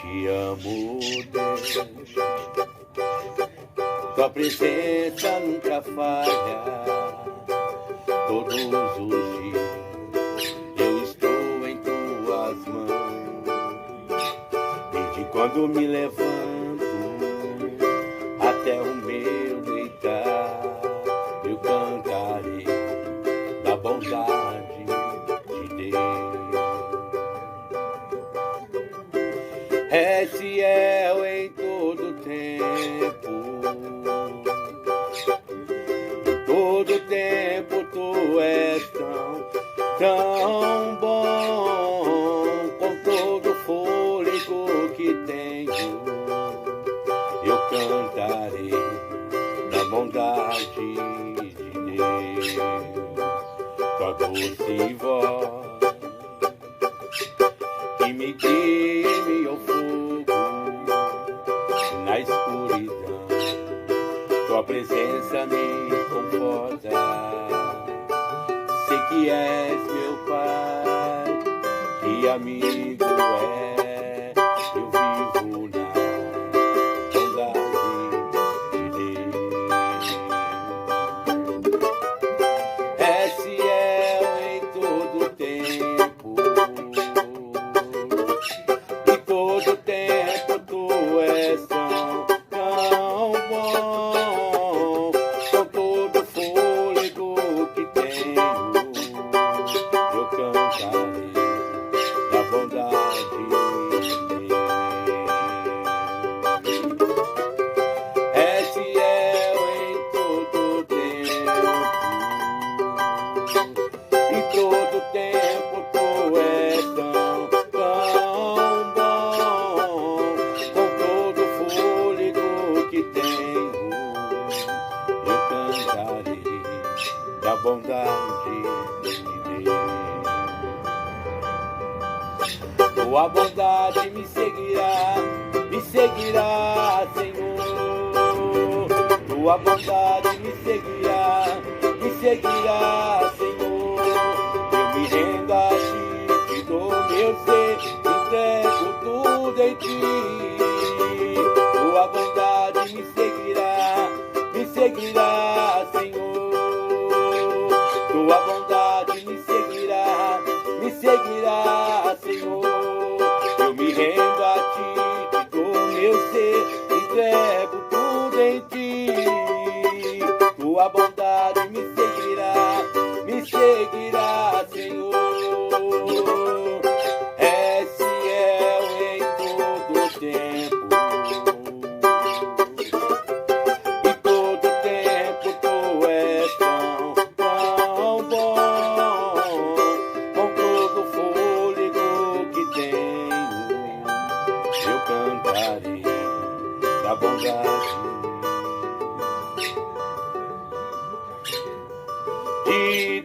Te amo, Deus, tua presença nunca falha. Todos os dias eu estou em tuas mãos. Desde quando me levanto até o meu deitar, eu cantarei da bondade de Deus. És fiel em todo tempo, em todo tempo tu és tão bom. Com todo fôlego que tenho, eu cantarei da bondade de Deus. Tua doce voz que me queime ao fogo na escuridão, tua presença me conforta. Sei que és meu Pai, que amigo é, eu vivo na bondade de Deus. És fiel em todo tempo, e todo tempo tu és tão bom. Com todo fôlego que tenho, eu cantarei da bondade de Deus. És fiel em todo tempo, em todo tempo tu és tão bom. Com todo fôlego que tenho, eu cantarei da bondade de Deus. Tua bondade me seguirá, Senhor. Tua bondade me seguirá, Senhor. Eu me rendo a ti, te dou meu ser, entrego tudo em ti. Tua bondade me seguirá, Senhor. Tua bondade me seguirá, Senhor. Eu me rendo a ti, te dou meu ser, entrego tudo em ti. Tua bondade me seguirá, Senhor. És fiel em todo tempo, e todo tempo tu és tão bom. Com todo fôlego que tenho, eu cantarei da bondade de